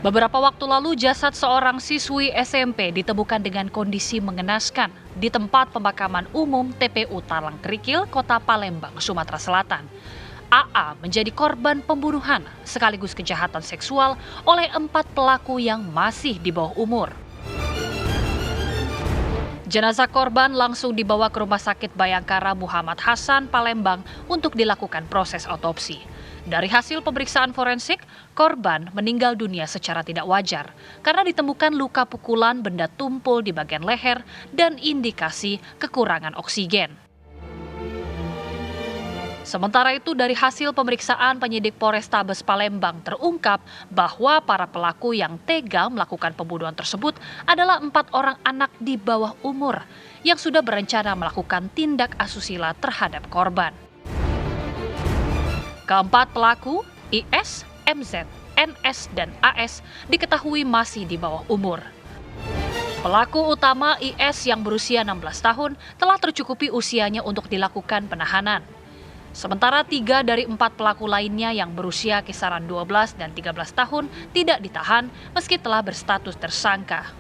Beberapa waktu lalu jasad seorang siswi SMP ditemukan dengan kondisi mengenaskan di tempat pemakaman umum TPU Talang Kerikil, Kota Palembang, Sumatera Selatan. AA menjadi korban pembunuhan sekaligus kejahatan seksual oleh 4 pelaku yang masih di bawah umur. Jenazah korban langsung dibawa ke Rumah Sakit Bayangkara Muhammad Hasan, Palembang untuk dilakukan proses otopsi. Dari hasil pemeriksaan forensik, korban meninggal dunia secara tidak wajar karena ditemukan luka pukulan benda tumpul di bagian leher dan indikasi kekurangan oksigen. Sementara itu, dari hasil pemeriksaan penyidik Polrestabes Palembang terungkap bahwa para pelaku yang tega melakukan pembunuhan tersebut adalah 4 orang anak di bawah umur yang sudah berencana melakukan tindak asusila terhadap korban. Keempat pelaku, IS, MZ, NS, dan AS diketahui masih di bawah umur. Pelaku utama IS yang berusia 16 tahun telah tercukupi usianya untuk dilakukan penahanan. Sementara 3 dari 4 pelaku lainnya yang berusia kisaran 12 dan 13 tahun tidak ditahan meski telah berstatus tersangka.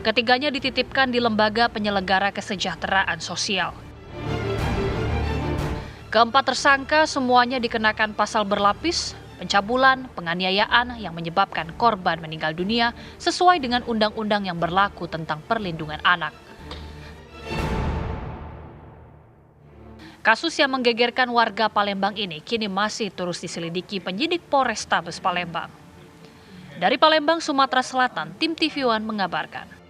Ketiganya dititipkan di Lembaga Penyelenggara Kesejahteraan Sosial. Keempat tersangka semuanya dikenakan pasal berlapis, pencabulan, penganiayaan yang menyebabkan korban meninggal dunia sesuai dengan undang-undang yang berlaku tentang perlindungan anak. Kasus yang menggegerkan warga Palembang ini kini masih terus diselidiki penyidik Polrestabes Palembang. Dari Palembang, Sumatera Selatan, tim TV One mengabarkan.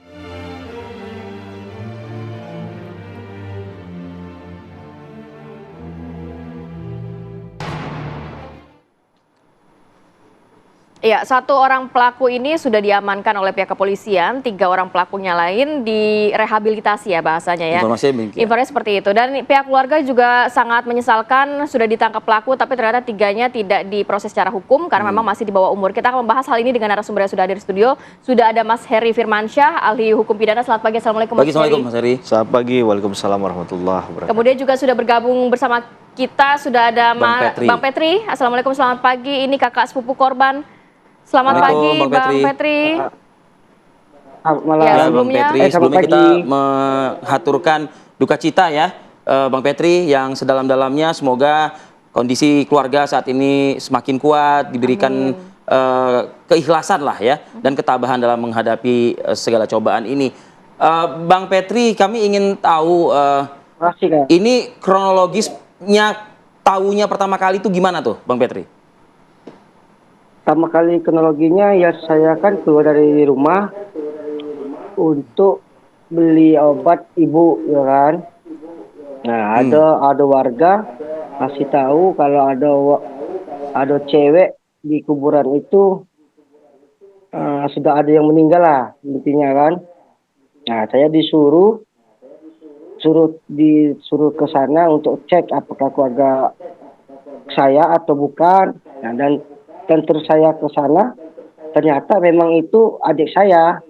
Ya, 1 orang pelaku ini sudah diamankan oleh pihak kepolisian, 3 orang pelakunya lain direhabilitasi ya bahasanya ya. Informasinya seperti itu. Dan pihak keluarga juga sangat menyesalkan sudah ditangkap pelaku, tapi ternyata 3-nya tidak diproses secara hukum karena memang masih di bawah umur. Kita akan membahas hal ini dengan narasumber yang sudah hadir di studio. Sudah ada Mas Heri Firmansyah, ahli hukum pidana. Selamat pagi, assalamualaikum Mas Heri. Assalamualaikum Mas Heri. Selamat pagi, waalaikumsalam warahmatullahi wabarakatuh. Kemudian juga sudah bergabung bersama kita sudah ada Bang Petri. Assalamualaikum, selamat pagi. Ini kakak sepupu korban. Selamat pagi, Bang Petri. Malam. Ya, Bang Petri, sebelumnya kita mengaturkan duka cita ya, Bang Petri, yang sedalam-dalamnya. Semoga kondisi keluarga saat ini semakin kuat, diberikan keikhlasan lah ya, dan ketabahan dalam menghadapi segala cobaan ini. Bang Petri, kami ingin tahu ini kronologisnya, tahunya pertama kali itu gimana tuh, Bang Petri? Pertama kali kronologinya ya, saya kan keluar dari rumah untuk beli obat ibu ya kan. Nah, ada warga kasih tahu kalau ada cewek di kuburan itu sudah ada yang meninggal lah intinya kan. Nah, saya disuruh ke sana untuk cek apakah keluarga saya atau bukan. Nah, dan terus saya ke sana, ternyata memang itu adik saya.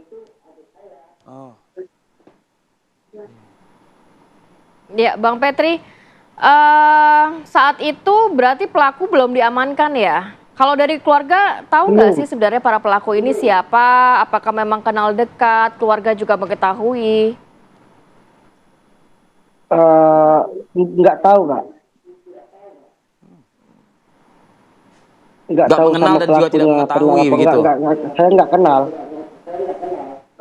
Ya, Bang Petri, saat itu berarti pelaku belum diamankan ya? Kalau dari keluarga, tahu nggak sih sebenarnya para pelaku ini siapa? Apakah memang kenal dekat, keluarga juga mengetahui? Nggak tahu, Kak. Nggak tahu mengenal dan juga tidak mengetahui begitu. Saya nggak kenal.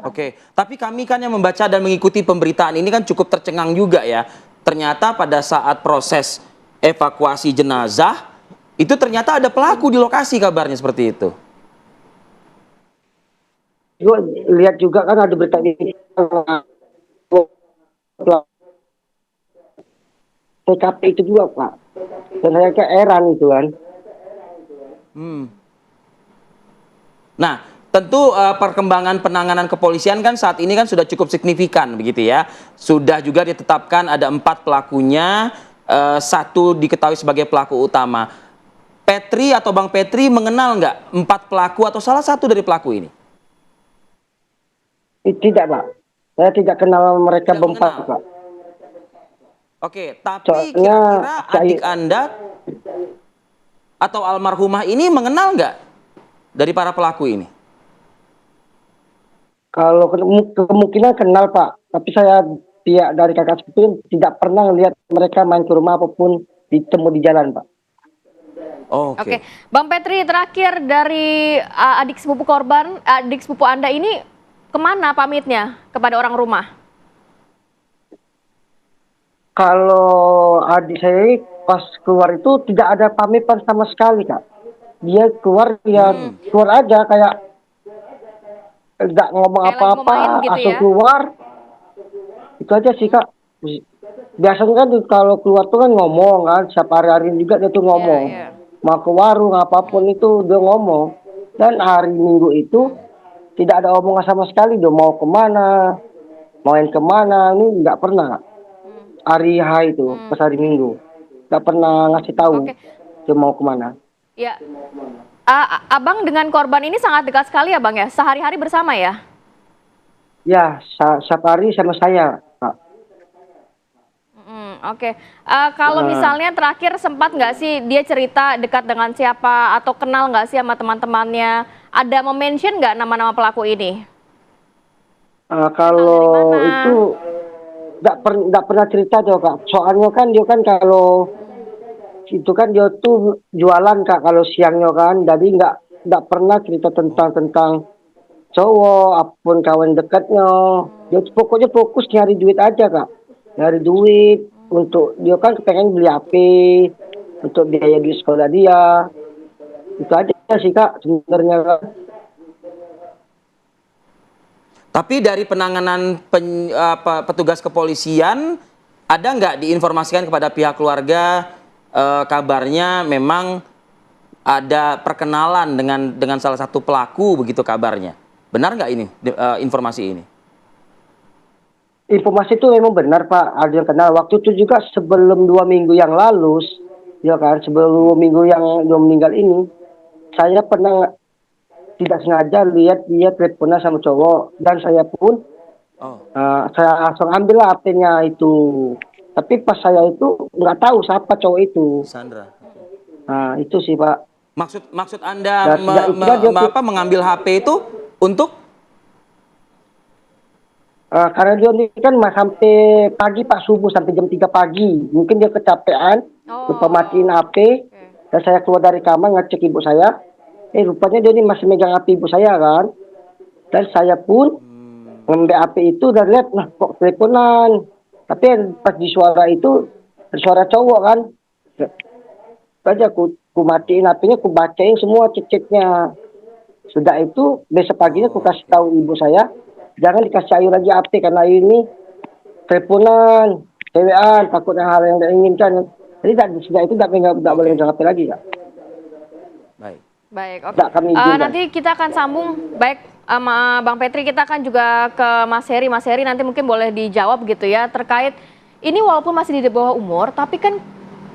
Oke, tapi kami kan yang membaca dan mengikuti pemberitaan ini kan cukup tercengang juga ya. Ternyata pada saat proses evakuasi jenazah itu ternyata ada pelaku di lokasi, kabarnya seperti itu. Gue lihat juga kan ada berita di TKP itu juga, Pak. Dan saya keheran itu kan. Nah, tentu perkembangan penanganan kepolisian kan saat ini kan sudah cukup signifikan begitu ya. Sudah juga ditetapkan ada 4 pelakunya, 1 diketahui sebagai pelaku utama. Petri atau Bang Petri mengenal nggak 4 pelaku atau salah satu dari pelaku ini? Tidak, Pak. Saya tidak kenal mereka berempat, Pak. Oke, tapi kira-kira atau almarhumah ini mengenal nggak dari para pelaku ini? Kalau kemungkinan kenal Pak, tapi saya pihak dari kakak sepupu tidak pernah lihat mereka main ke rumah apapun ditemu di jalan Pak. Oke, Bang Petri, terakhir dari adik sepupu korban, adik sepupu Anda ini kemana pamitnya kepada orang rumah? Kalau adik saya pas keluar itu tidak ada pamitan sama sekali Kak. Dia keluar keluar aja kayak nggak ngomong apa-apa, gitu langsung keluar. Itu aja sih Kak. Biasanya kan kalau keluar tuh kan ngomong kan, setiap hari-hari juga dia tuh ngomong. Mau ke warung apapun itu dia ngomong. Dan hari Minggu itu tidak ada omongan sama sekali, dia mau kemana, main kemana, ini nggak pernah. Hari H itu, pas hari Minggu. Nggak pernah ngasih tahu dia mau kemana. Ya, Abang dengan korban ini sangat dekat sekali ya Bang ya? Sehari-hari bersama ya? Ya, setiap hari sama saya Kak. Oke. Kalau misalnya terakhir sempat nggak sih dia cerita dekat dengan siapa atau kenal nggak sih sama teman-temannya? Ada mention nggak nama-nama pelaku ini? Kalau itu nggak pernah cerita tuh Kak. Soalnya kan dia kan kalau itu kan dia tuh jualan Kak kalau siangnya kan. Jadi nggak pernah cerita tentang cowok, apapun kawan dekatnya. Dia pokoknya fokus nyari duit aja Kak. Nyari duit. Untuk dia kan pengen beli HP, untuk biaya di sekolah dia. Itu aja sih Kak sebenarnya Kak. Tapi dari penanganan petugas kepolisian, ada nggak diinformasikan kepada pihak keluarga kabarnya memang ada perkenalan dengan salah satu pelaku begitu kabarnya? Benar nggak ini informasi ini? Informasi itu memang benar Pak, ada yang kenal. Waktu itu juga sebelum 2 minggu yang lalu, ya kan, sebelum 2 minggu yang dia meninggal ini, saya pernah tidak sengaja lihat dia teleponan sama cowok, dan saya pun saya langsung ambil HP-nya itu. Tapi pas saya itu nggak tahu siapa cowok itu. Sandra. Nah itu sih Pak. Maksud Anda mengambil HP itu untuk? Karena dia ini kan sampai pagi Pak, subuh sampai jam 3 pagi. Mungkin dia kecapean, lupa matiin HP. Dan saya keluar dari kamar ngecek ibu saya. Rupanya dia ini masih megang HP ibu saya kan. Dan saya pun ngambil HP itu dan lihat, nah kok teleponan. Tapi pas di suara itu, suara cowok kan. Saja aku matiin HP-nya, aku bacain semua cek-ceknya. Sudah itu, besok paginya aku kasih tahu ibu saya. Jangan dikasih Ayu lagi HP karena Ayu ini teleponan, cewekan, takutnya hal yang tidak inginkan. Jadi sudah itu tidak boleh megang HP lagi Kak. Baik, oke. Nanti kita akan sambung baik sama Bang Petri, kita akan juga ke Mas Heri. Mas Heri nanti mungkin boleh dijawab gitu ya terkait ini walaupun masih di bawah umur, tapi kan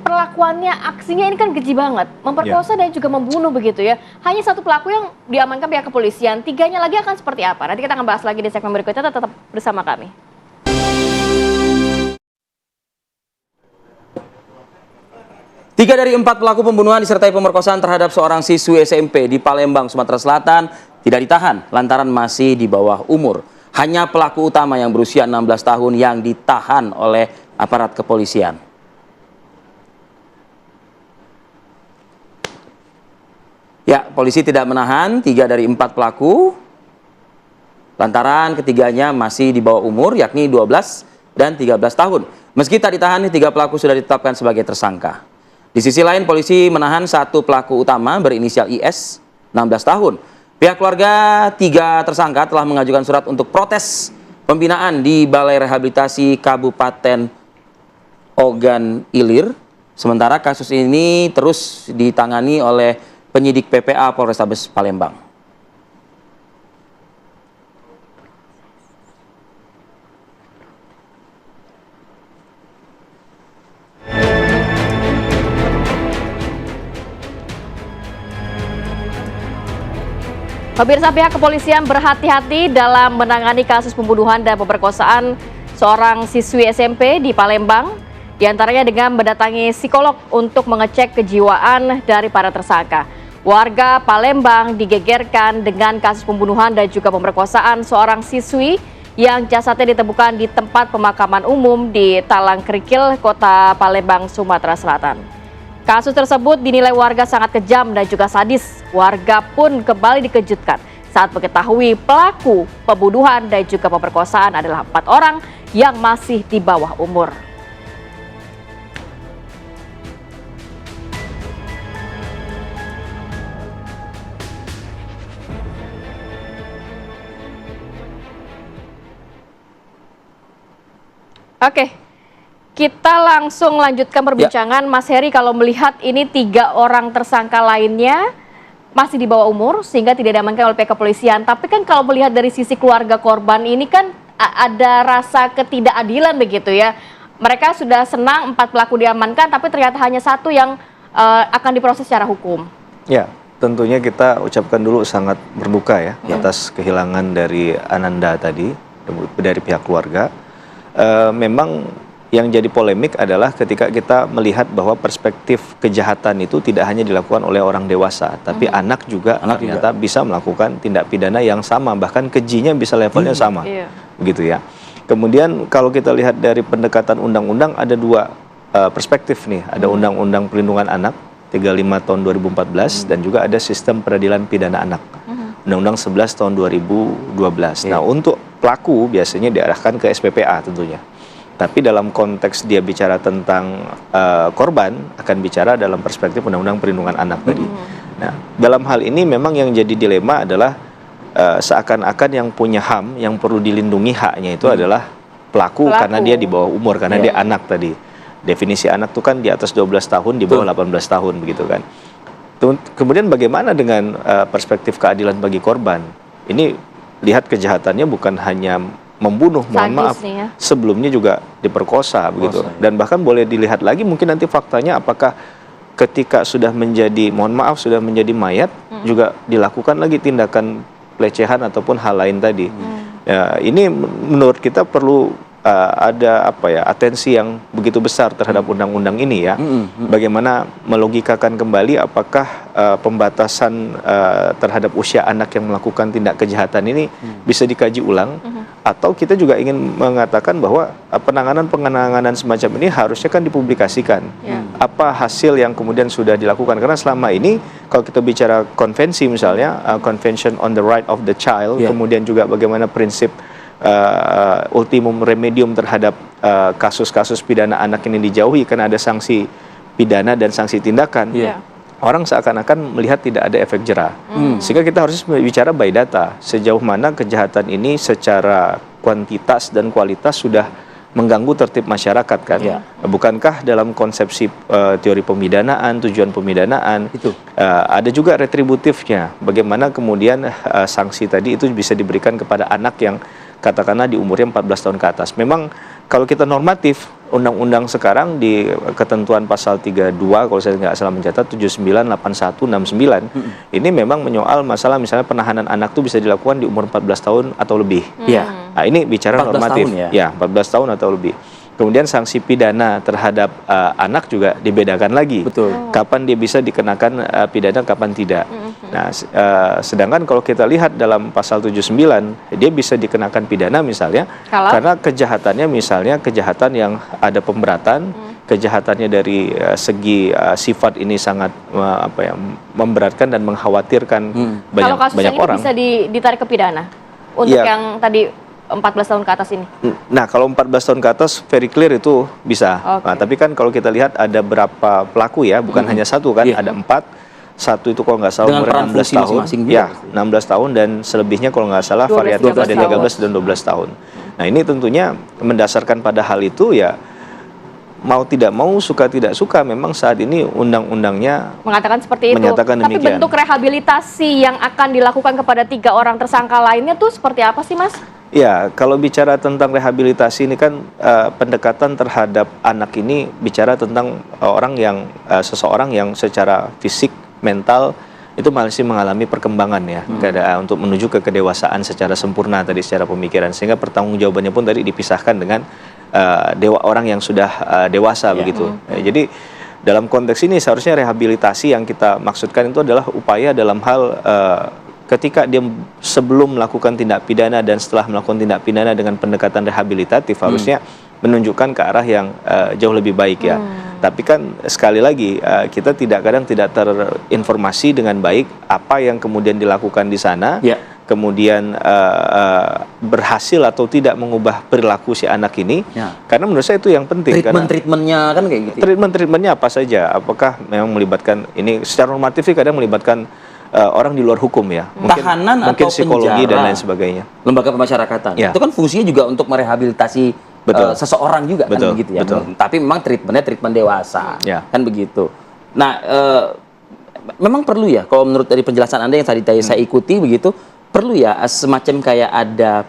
perlakuannya, aksinya ini kan keji banget, memperkosa dan juga membunuh begitu ya. Hanya satu pelaku yang diamankan pihak kepolisian, 3-nya lagi akan seperti apa? Nanti kita akan bahas lagi di segmen berikutnya, tetap bersama kami. Tiga dari 4 pelaku pembunuhan disertai pemerkosaan terhadap seorang siswi SMP di Palembang, Sumatera Selatan tidak ditahan lantaran masih di bawah umur. Hanya pelaku utama yang berusia 16 tahun yang ditahan oleh aparat kepolisian. Ya, polisi tidak menahan 3 dari 4 pelaku lantaran ketiganya masih di bawah umur, yakni 12 dan 13 tahun. Meski tak ditahan, 3 pelaku sudah ditetapkan sebagai tersangka. Di sisi lain, polisi menahan 1 pelaku utama berinisial IS, 16 tahun. Pihak keluarga 3 tersangka telah mengajukan surat untuk protes pembinaan di Balai Rehabilitasi Kabupaten Ogan Ilir. Sementara kasus ini terus ditangani oleh penyidik PPA Polrestabes Palembang. Pemirsa, pihak kepolisian berhati-hati dalam menangani kasus pembunuhan dan pemerkosaan seorang siswi SMP di Palembang. Di antaranya dengan mendatangi psikolog untuk mengecek kejiwaan dari para tersangka. Warga Palembang digegerkan dengan kasus pembunuhan dan juga pemerkosaan seorang siswi yang jasadnya ditemukan di tempat pemakaman umum di Talang Kerikil, Kota Palembang, Sumatera Selatan. Kasus tersebut dinilai warga sangat kejam dan juga sadis. Warga pun kembali dikejutkan saat mengetahui pelaku pembunuhan dan juga pemerkosaan adalah 4 orang yang masih di bawah umur. Oke, kita langsung lanjutkan perbincangan. Mas Heri, kalau melihat ini 3 orang tersangka lainnya masih di bawah umur sehingga tidak diamankan oleh pihak kepolisian. Tapi kan kalau melihat dari sisi keluarga korban ini kan ada rasa ketidakadilan begitu ya. Mereka sudah senang 4 pelaku diamankan, tapi ternyata hanya 1 yang akan diproses secara hukum. Ya, tentunya kita ucapkan dulu sangat berduka ya atas kehilangan dari Ananda tadi dari pihak keluarga. Memang yang jadi polemik adalah ketika kita melihat bahwa perspektif kejahatan itu tidak hanya dilakukan oleh orang dewasa, tapi anak juga ternyata bisa melakukan tindak pidana yang sama, bahkan kejinya bisa levelnya sama, begitu ya. Kemudian kalau kita lihat dari pendekatan undang-undang ada 2 perspektif nih, ada Undang-Undang Perlindungan Anak 35 tahun 2014 dan juga ada Sistem Peradilan Pidana Anak Undang-Undang 11 tahun 2012. Nah, untuk pelaku biasanya diarahkan ke SPPA tentunya. Tapi dalam konteks dia bicara tentang korban, akan bicara dalam perspektif Undang-Undang Perlindungan Anak tadi. Nah, dalam hal ini memang yang jadi dilema adalah seakan-akan yang punya HAM, yang perlu dilindungi haknya itu adalah pelaku karena dia di bawah umur, karena dia anak tadi. Definisi anak itu kan di atas 12 tahun, di bawah 18 tahun begitu kan. Kemudian bagaimana dengan perspektif keadilan bagi korban? Ini lihat kejahatannya bukan hanya membunuh, mohon maaf, sebelumnya juga diperkosa begitu. Dan bahkan boleh dilihat lagi mungkin nanti faktanya apakah ketika sudah menjadi, mohon maaf, sudah menjadi mayat juga dilakukan lagi tindakan pelecehan ataupun hal lain tadi. Ya, ini menurut kita perlu ada atensi yang begitu besar terhadap undang-undang ini ya. Bagaimana melogikakan kembali apakah pembatasan terhadap usia anak yang melakukan tindak kejahatan ini bisa dikaji ulang, atau kita juga ingin mengatakan bahwa penanganan semacam ini harusnya kan dipublikasikan. Apa hasil yang kemudian sudah dilakukan, karena selama ini kalau kita bicara konvensi misalnya Convention on the Right of the Child, kemudian juga bagaimana prinsip ultimum remedium terhadap kasus-kasus pidana anak ini dijauhi karena ada sanksi pidana dan sanksi tindakan. Orang seakan-akan melihat tidak ada efek jera. Sehingga kita harus bicara by data, sejauh mana kejahatan ini secara kuantitas dan kualitas sudah mengganggu tertib masyarakat kan. Bukankah dalam konsepsi teori pemidanaan, tujuan pemidanaan itu ada juga retributifnya, bagaimana kemudian sanksi tadi itu bisa diberikan kepada anak yang katakanlah di umurnya 14 tahun ke atas. Memang kalau kita normatif, undang-undang sekarang di ketentuan pasal 32 kalau saya nggak salah mencatat 79, 81, 69 ini memang menyoal masalah misalnya penahanan anak itu bisa dilakukan di umur 14 tahun atau lebih. Nah, ini bicara normatif. Tahun, 14 tahun atau lebih. Kemudian sanksi pidana terhadap anak juga dibedakan lagi. Kapan dia bisa dikenakan pidana, kapan tidak. Nah, sedangkan kalau kita lihat dalam pasal 79, dia bisa dikenakan pidana misalnya karena kejahatannya misalnya kejahatan yang ada pemberatan, kejahatannya dari segi sifat ini sangat memberatkan dan mengkhawatirkan banyak orang. Kalau kasus ini bisa ditarik ke pidana untuk yang tadi 14 tahun ke atas ini? Nah, kalau 14 tahun ke atas very clear itu bisa. Nah, tapi kan kalau kita lihat ada berapa pelaku ya, bukan hanya satu kan, ada 4. Satu itu kalau nggak salah umur 16 tahun. 16 tahun dan selebihnya kalau nggak salah variatif ada 13 dan 12 tahun. Nah, ini tentunya mendasarkan pada hal itu ya, mau tidak mau, suka tidak suka, memang saat ini undang-undangnya mengatakan seperti itu. Menyatakan demikian. Tapi bentuk rehabilitasi yang akan dilakukan kepada 3 orang tersangka lainnya tuh seperti apa sih, Mas? Ya, kalau bicara tentang rehabilitasi ini kan pendekatan terhadap anak ini bicara tentang seseorang yang secara fisik, mental itu masih mengalami perkembangan ya, untuk menuju ke kedewasaan secara sempurna tadi secara pemikiran, sehingga pertanggungjawabannya pun tadi dipisahkan dengan orang yang sudah dewasa begitu. Jadi dalam konteks ini seharusnya rehabilitasi yang kita maksudkan itu adalah upaya dalam hal ketika dia sebelum melakukan tindak pidana dan setelah melakukan tindak pidana dengan pendekatan rehabilitatif harusnya menunjukkan ke arah yang jauh lebih baik ya. Tapi kan sekali lagi kita kadang tidak terinformasi dengan baik apa yang kemudian dilakukan di sana. Kemudian berhasil atau tidak mengubah perilaku si anak ini, karena menurut saya itu yang penting. Treatmentnya kan kayak gitu. Treatmentnya apa saja? Apakah memang melibatkan ini secara normatif kadang melibatkan orang di luar hukum ya, tahanan mungkin atau psikologi penjara, dan lain sebagainya. Lembaga pemasyarakatan. Itu kan fungsinya juga untuk merehabilitasi seseorang juga kan begitu ya. Tapi memang treatment dewasa kan begitu. Nah, memang perlu ya kalau menurut dari penjelasan Anda yang tadi saya ikuti begitu. Perlu ya semacam kayak ada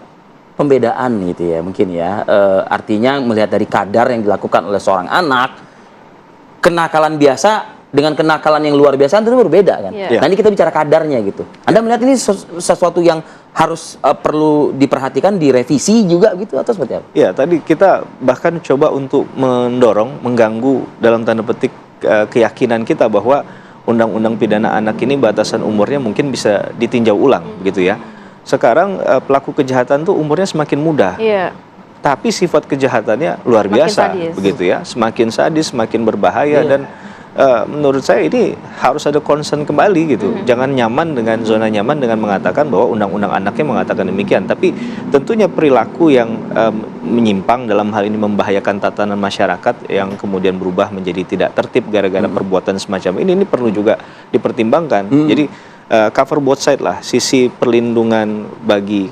pembedaan gitu ya mungkin ya, artinya melihat dari kadar yang dilakukan oleh seorang anak, kenakalan biasa dengan kenakalan yang luar biasa itu berbeda kan. Nanti kita bicara kadarnya gitu. Anda melihat ini sesuatu yang harus perlu diperhatikan, direvisi juga gitu atau seperti apa? Ya, tadi kita bahkan coba untuk mendorong, mengganggu dalam tanda petik keyakinan kita bahwa undang-undang pidana anak ini batasan umurnya mungkin bisa ditinjau ulang gitu ya. Sekarang pelaku kejahatan tuh umurnya semakin muda. Tapi sifat kejahatannya luar biasa begitu ya. Semakin sadis, semakin berbahaya dan menurut saya ini harus ada concern kembali gitu. Jangan nyaman dengan zona nyaman dengan mengatakan bahwa undang-undang anaknya mengatakan demikian. Tapi tentunya perilaku yang menyimpang dalam hal ini membahayakan tatanan masyarakat yang kemudian berubah menjadi tidak tertib gara-gara perbuatan semacam ini perlu juga dipertimbangkan. Jadi cover both side lah, sisi perlindungan bagi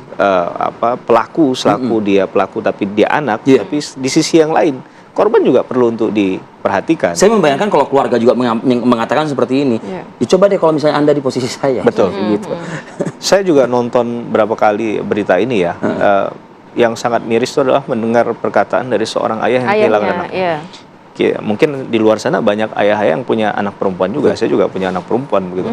pelaku selaku dia pelaku tapi dia anak, tapi di sisi yang lain korban juga perlu untuk diperhatikan. Saya membayangkan kalau keluarga juga mengatakan seperti ini, coba deh kalau misalnya Anda di posisi saya. Betul. Gitu. Saya juga nonton berapa kali berita ini ya. Yang sangat miris itu adalah mendengar perkataan dari seorang ayah yang kehilangan anak. Mungkin di luar sana banyak ayah-ayah yang punya anak perempuan juga. Saya juga punya anak perempuan begitu.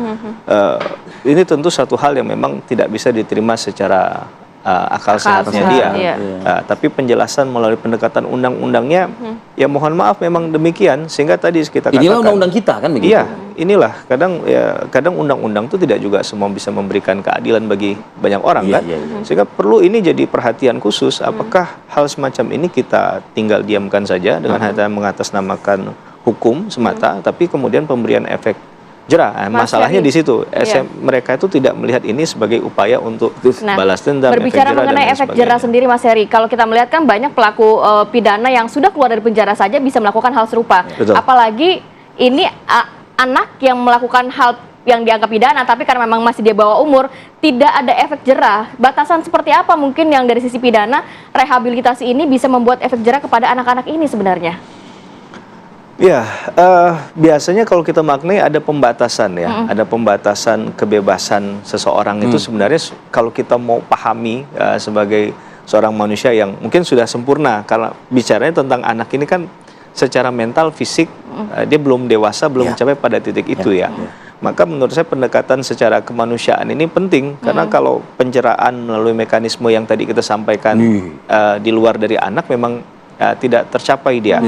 Ini tentu satu hal yang memang tidak bisa diterima secara akal sehatnya dia. Tapi penjelasan melalui pendekatan undang-undangnya, ya mohon maaf memang demikian. Sehingga tadi kita katakan, inilah undang-undang kita kan begitu. Iya, inilah kadang undang-undang itu tidak juga semua bisa memberikan keadilan bagi banyak orang kan. Sehingga perlu ini jadi perhatian khusus. Apakah hal semacam ini kita tinggal diamkan saja dengan hanya mengatasnamakan hukum semata, tapi kemudian pemberian efek jerah. Masalahnya di situ. Mereka itu tidak melihat ini sebagai upaya untuk balas dendam. Berbicara mengenai efek jerah sendiri, Mas Heri, kalau kita melihat kan banyak pelaku pidana yang sudah keluar dari penjara saja bisa melakukan hal serupa. Apalagi ini anak yang melakukan hal yang dianggap pidana, tapi karena memang masih dia bawah umur, tidak ada efek jerah. Batasan seperti apa mungkin yang dari sisi pidana rehabilitasi ini bisa membuat efek jerah kepada anak-anak ini sebenarnya? Ya, biasanya kalau kita maknai ada pembatasan ya, ada pembatasan kebebasan seseorang itu sebenarnya kalau kita mau pahami sebagai seorang manusia yang mungkin sudah sempurna, karena bicaranya tentang anak ini kan secara mental, fisik dia belum dewasa, belum mencapai pada titik itu ya. Maka menurut saya pendekatan secara kemanusiaan ini penting, karena kalau penceraan melalui mekanisme yang tadi kita sampaikan di luar dari anak memang tidak tercapai dia.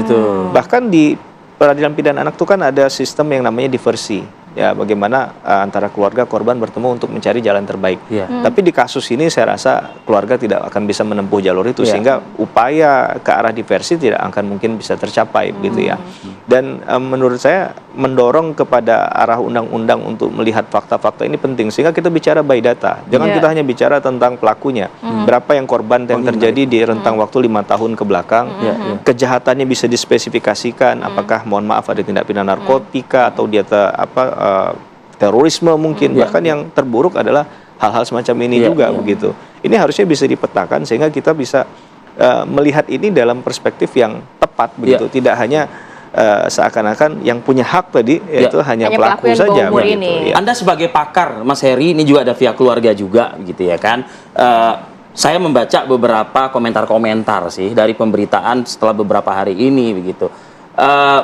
Bahkan di peradilan pidana anak itu kan ada sistem yang namanya diversi. Ya, bagaimana antara keluarga korban bertemu untuk mencari jalan terbaik. Tapi di kasus ini saya rasa keluarga tidak akan bisa menempuh jalur itu, sehingga upaya ke arah diversi tidak akan mungkin bisa tercapai gitu ya. Dan menurut saya mendorong kepada arah undang-undang untuk melihat fakta-fakta ini penting, sehingga kita bicara by data. Jangan kita hanya bicara tentang pelakunya. Berapa yang korban yang terjadi di rentang waktu 5 tahun ke belakang. Kejahatannya bisa dispesifikasikan, apakah mohon maaf ada tindak pidana narkotika atau dia terorisme mungkin, bahkan yang terburuk adalah hal-hal semacam ini juga begitu. Ini harusnya bisa dipetakan sehingga kita bisa melihat ini dalam perspektif yang tepat begitu, tidak hanya seakan-akan yang punya hak tadi yaitu hanya pelaku saja begitu. Anda sebagai pakar, Mas Heri, ini juga ada pihak keluarga juga gitu ya kan. Saya membaca beberapa komentar-komentar sih dari pemberitaan setelah beberapa hari ini begitu.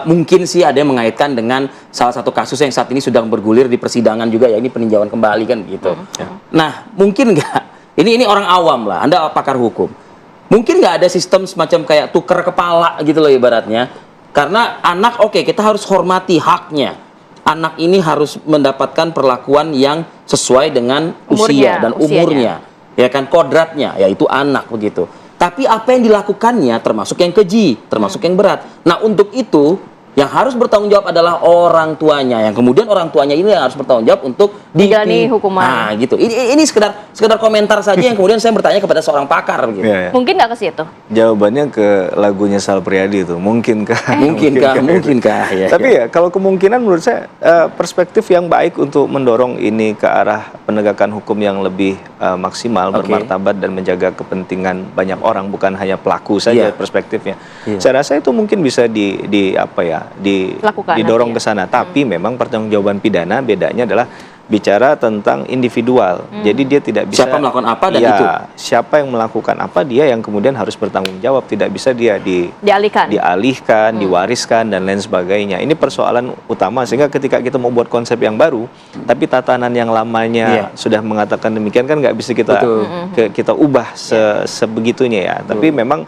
Mungkin sih ada yang mengaitkan dengan salah satu kasus yang saat ini sedang bergulir di persidangan juga, ya ini peninjauan kembali kan gitu. Nah, mungkin nggak, ini orang awam lah, Anda pakar hukum, Mungkin nggak ada sistem semacam kayak tuker kepala gitu loh ibaratnya. Karena anak oke, kita harus hormati haknya. Anak ini harus mendapatkan perlakuan yang sesuai dengan usia dan umurnya. Ya kan, kodratnya, yaitu anak begitu. Tapi apa yang dilakukannya termasuk yang keji, termasuk yang berat. Nah, untuk itu yang harus bertanggung jawab adalah orang tuanya, yang kemudian orang tuanya ini yang harus bertanggung jawab untuk dijalani hukuman. Nah, gitu. Ini sekedar komentar saja yang kemudian saya bertanya kepada seorang pakar gitu. Ya. Mungkin nggak ke situ? Jawabannya ke lagunya Sal Priadi itu, mungkinkah? Mungkinkah? Ya, Tapi ya kalau kemungkinan menurut saya perspektif yang baik untuk mendorong ini ke arah penegakan hukum yang lebih maksimal, bermartabat dan menjaga kepentingan banyak orang, bukan hanya pelaku saja perspektifnya. Saya rasa itu mungkin bisa didorong ke sana. Tapi memang pertanggungjawaban pidana bedanya adalah bicara tentang individual. Jadi dia tidak bisa siapa melakukan apa dan itu. Siapa yang melakukan apa, dia yang kemudian harus bertanggung jawab. Tidak bisa dia dialihkan, diwariskan dan lain sebagainya. Ini persoalan utama, sehingga ketika kita mau buat konsep yang baru, tapi tatanan yang lamanya sudah mengatakan demikian kan nggak bisa kita ubah sebegitunya ya. Tapi memang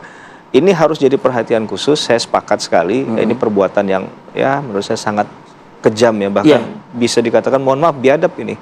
ini harus jadi perhatian khusus. Saya sepakat sekali. Ini perbuatan yang ya menurut saya sangat kejam ya, bahkan bisa dikatakan mohon maaf biadab ini.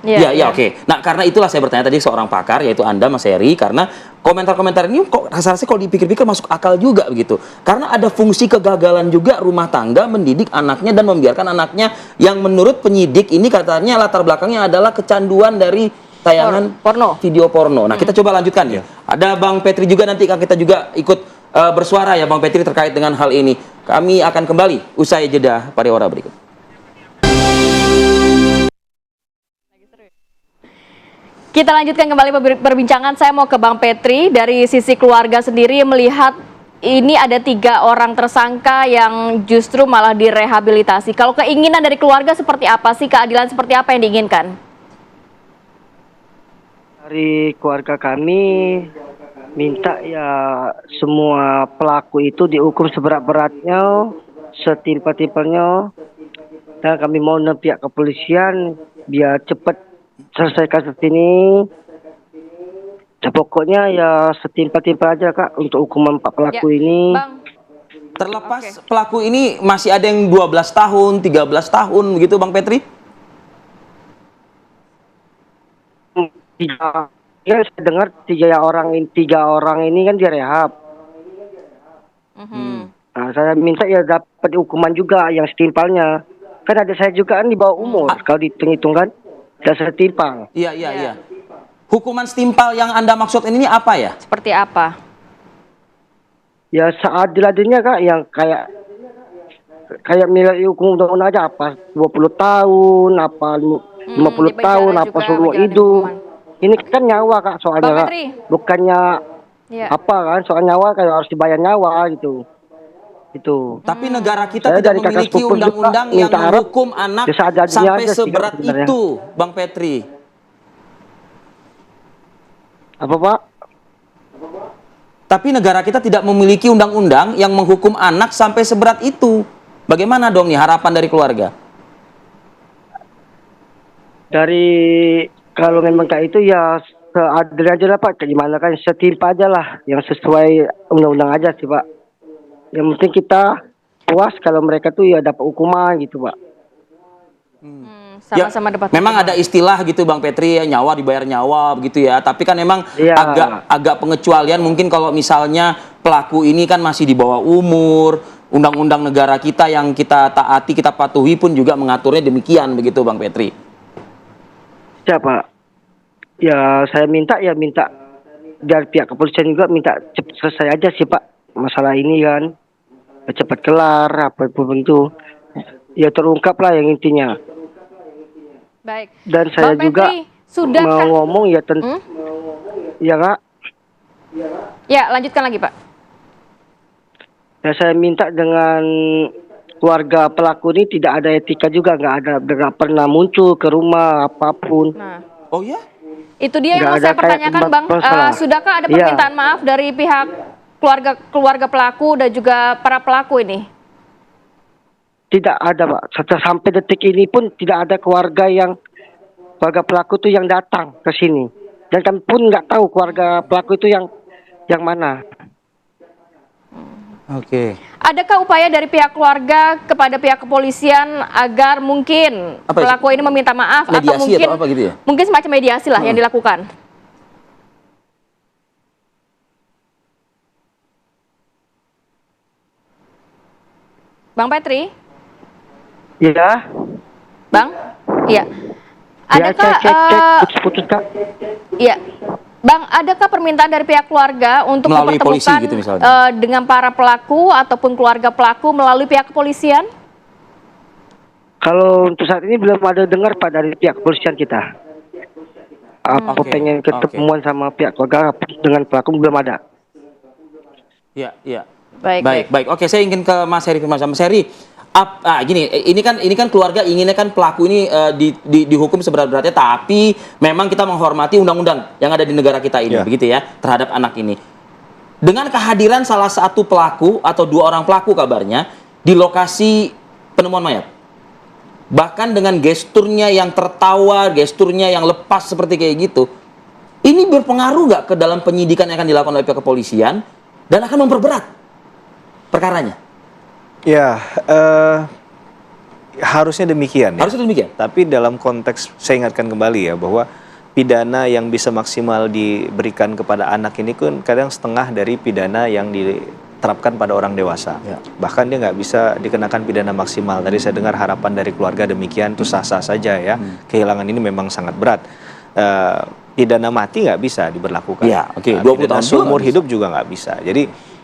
Oke. Nah, karena itulah saya bertanya tadi seorang pakar, yaitu Anda Mas Heri, karena komentar-komentar ini kok rasa-rasanya kalau dipikir-pikir masuk akal juga begitu. Karena ada fungsi kegagalan juga rumah tangga mendidik anaknya dan membiarkan anaknya yang menurut penyidik ini katanya latar belakangnya adalah kecanduan dari tayangan video porno. Nah, kita coba lanjutkan ya. Ada Bang Petri juga, nanti kita juga ikut bersuara ya Bang Petri terkait dengan hal ini. Kami akan kembali usai jeda pariwara berikut. Kita lanjutkan kembali perbincangan. Saya mau ke Bang Petri. Dari sisi keluarga sendiri melihat ini ada 3 orang tersangka yang justru malah direhabilitasi. Kalau keinginan dari keluarga seperti apa sih? Keadilan seperti apa yang diinginkan? Dari keluarga kami minta ya semua pelaku itu dihukum seberat-beratnya, setimpal-timpalnya. Dan kami mohon pihak kepolisian biar cepat selesai kasus ini. Pokoknya ya setimpal-timpal aja Kak untuk hukuman 4 pelaku ini. Bang. Terlepas pelaku ini masih ada yang 12 tahun, 13 tahun begitu Bang Petri? Ya, saya dengar 3 orang ini kan direhab. Nah, saya minta ya dapat hukuman juga yang setimpalnya. Kan ada saya juga kan di bawah umur. Kalau dihitung-hitung kan sudah setimpal. Iya. Hukuman setimpal yang Anda maksud ini apa ya? Seperti apa? Ya seadil-adilnya Kak, yang kayak nilai hukum undang-undang aja, apa 20 tahun, apa 50 tahun, apa seumur hidup. Ini kan nyawa Kak soalnya Kak. Bukannya apa kan, soal nyawa kayak harus dibayar nyawa gitu. Itu. Tapi negara kita tidak memiliki undang-undang yang menghukum anak sampai seberat itu, Bang Petri. Apa Pak? Tapi negara kita tidak memiliki undang-undang yang menghukum anak sampai seberat itu. Bagaimana dong nih harapan dari keluarga? Kalau memang kayak itu ya seadil aja lah Pak. Gimana kan setimpal aja lah, yang sesuai undang-undang aja sih Pak. Yang penting kita puas kalau mereka tuh ya dapat hukuman gitu Pak. Sama-sama dapat. Memang ada istilah gitu Bang Petri ya, nyawa dibayar nyawa begitu ya. Tapi kan memang agak pengecualian mungkin kalau misalnya pelaku ini kan masih di bawah umur. Undang-undang negara kita yang kita taati, kita patuhi pun juga mengaturnya demikian begitu Bang Petri. Siapa? Ya saya minta dari pihak kepolisian juga minta cepat selesai aja sih Pak masalah ini kan, cepat kelar apapun itu ya terungkap lah yang intinya. Baik. Dan saya Bang juga Petri, mau ngomong ya ya Kak. Ya lanjutkan lagi Pak. Ya saya minta dengan keluarga pelaku ini tidak ada etika juga, nggak pernah muncul ke rumah apapun. Oh ya? Itu dia yang mau saya pertanyakan Bang. Sudahkah ada permintaan maaf dari pihak keluarga pelaku dan juga para pelaku ini? Tidak ada Pak. Sampai detik ini pun tidak ada keluarga pelaku itu yang datang ke sini. Dan kami pun nggak tahu keluarga pelaku itu yang mana. Oke. Adakah upaya dari pihak keluarga kepada pihak kepolisian agar mungkin pelaku ini meminta maaf mediasi atau mungkin apa gitu ya? mungkin semacam mediasi lah yang dilakukan? Bang Petri? Iya. Bang? Iya. Adakah putus-putus Kak. Iya. Bang, adakah permintaan dari pihak keluarga untuk Melalui polisi mempertemukan gitu misalnya? dengan para pelaku ataupun keluarga pelaku melalui pihak kepolisian? Kalau untuk saat ini belum ada dengar Pak dari pihak kepolisian kita. Aku pengen ketemuan sama pihak keluarga dengan pelaku belum ada. Iya, iya. Baik. Oke, saya ingin ke Mas Heri. Mas Heri, gini, ini kan keluarga inginnya kan pelaku ini dihukum seberat-beratnya, tapi memang kita menghormati undang-undang yang ada di negara kita ini, begitu ya, terhadap anak ini. Dengan kehadiran salah satu pelaku atau 2 orang pelaku kabarnya di lokasi penemuan mayat, bahkan dengan gesturnya yang tertawa, gesturnya yang lepas seperti kayak gitu, ini berpengaruh nggak ke dalam penyidikan yang akan dilakukan oleh pihak kepolisian dan akan memperberat perkaranya? Ya, harusnya demikian. Harusnya demikian. Tapi dalam konteks, saya ingatkan kembali ya, bahwa pidana yang bisa maksimal diberikan kepada anak ini kan kadang setengah dari pidana yang diterapkan pada orang dewasa. Ya. Bahkan dia nggak bisa dikenakan pidana maksimal. Tadi saya dengar harapan dari keluarga demikian, itu sah-sah saja ya. Kehilangan ini memang sangat berat. Pidana mati nggak bisa diberlakukan. Ya, oke. 20 tahun seumur hidup juga nggak bisa. Jadi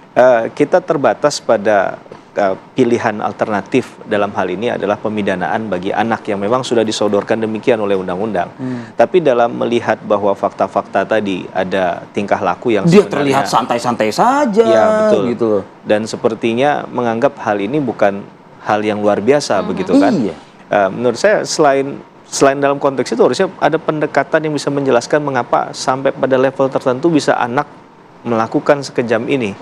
kita terbatas pada pilihan alternatif dalam hal ini adalah pemidanaan bagi anak yang memang sudah disodorkan demikian oleh undang-undang. Tapi dalam melihat bahwa fakta-fakta tadi ada tingkah laku yang dia terlihat santai-santai saja, ya, betul. Gitu. Dan sepertinya menganggap hal ini bukan hal yang luar biasa, begitu kan? Iya. Menurut saya selain dalam konteks itu harusnya ada pendekatan yang bisa menjelaskan mengapa sampai pada level tertentu bisa anak melakukan sekejam ini.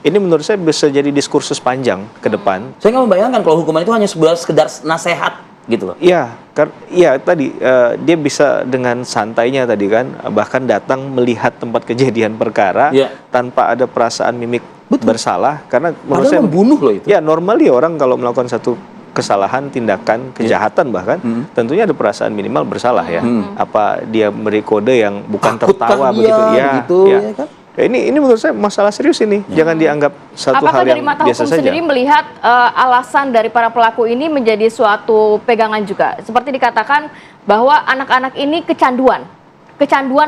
Ini menurut saya bisa jadi diskursus panjang ke depan. Saya nggak membayangkan kalau hukuman itu hanya sekedar nasihat gitu loh. Iya, tadi dia bisa dengan santainya tadi kan, bahkan datang melihat tempat kejadian perkara tanpa ada perasaan mimik bersalah, karena menurut saya membunuh loh itu. Ya, normally orang kalau melakukan satu kesalahan, tindakan, kejahatan bahkan tentunya ada perasaan minimal bersalah ya. Apa dia beri kode yang bukan tertawa begitu ya kan? Ya, ini menurut saya masalah serius ini. Jangan dianggap satu hal yang biasa saja. Apakah dari mata hukum sendiri melihat alasan dari para pelaku ini menjadi suatu pegangan juga? Seperti dikatakan bahwa anak-anak ini kecanduan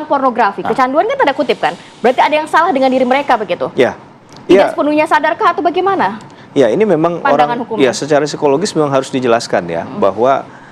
pornografi. Kecanduan kan tanda kutip kan? Berarti ada yang salah dengan diri mereka begitu? Ya. Tidak sepenuhnya sadarkah atau bagaimana? Ya, ini memang pandangan orang hukumnya? Ya secara psikologis memang harus dijelaskan ya, bahwa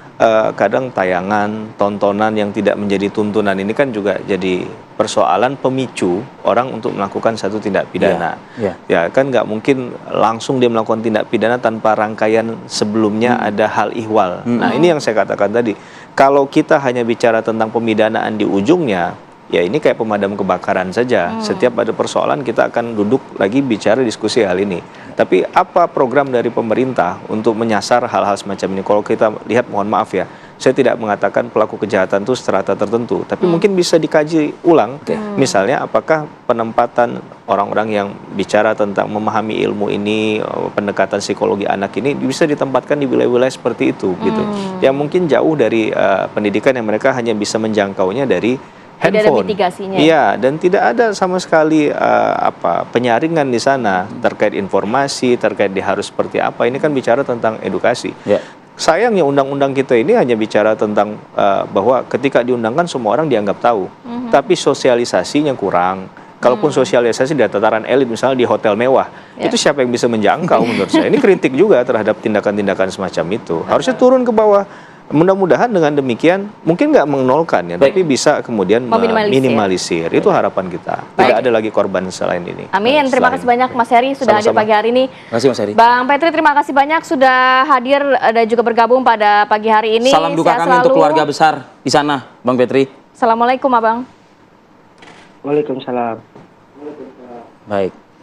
kadang tayangan, tontonan yang tidak menjadi tuntunan ini kan juga jadi persoalan pemicu orang untuk melakukan satu tindak pidana. Ya kan nggak mungkin langsung dia melakukan tindak pidana tanpa rangkaian sebelumnya ada hal ihwal. Nah, ini yang saya katakan tadi. Kalau kita hanya bicara tentang pemidanaan di ujungnya, ya ini kayak pemadam kebakaran saja. Setiap ada persoalan kita akan duduk lagi bicara diskusi hal ini. Tapi apa program dari pemerintah untuk menyasar hal-hal semacam ini? Kalau kita lihat, mohon maaf ya, saya tidak mengatakan pelaku kejahatan itu strata tertentu, tapi mungkin bisa dikaji ulang. Misalnya apakah penempatan orang-orang yang bicara tentang memahami ilmu ini, pendekatan psikologi anak ini bisa ditempatkan di wilayah-wilayah seperti itu gitu. Yang mungkin jauh dari pendidikan yang mereka hanya bisa menjangkaunya dari handphone. Tidak ada mitigasinya. Iya, dan tidak ada sama sekali penyaringan di sana terkait informasi, terkait dia harus seperti apa. Ini kan bicara tentang edukasi. Sayangnya undang-undang kita ini hanya bicara tentang bahwa ketika diundangkan semua orang dianggap tahu, tapi sosialisasinya kurang. Kalaupun sosialisasi di tataran elit, misalnya di hotel mewah, itu siapa yang bisa menjangkau menurut saya. Ini kritik juga terhadap tindakan-tindakan semacam itu. Harusnya turun ke bawah. Mudah-mudahan dengan demikian mungkin nggak menolkan ya, tapi bisa kemudian meminimalisir. Itu harapan kita. Tidak ada lagi korban selain ini. Amin. Terima kasih banyak Mas Heri sudah hadir pagi hari ini. Terima kasih Mas Heri. Bang Petri, terima kasih banyak sudah hadir dan juga bergabung pada pagi hari ini. Salam duka kami untuk keluarga besar di sana, Bang Petri. Assalamualaikum, Abang. Waalaikumsalam. Baik.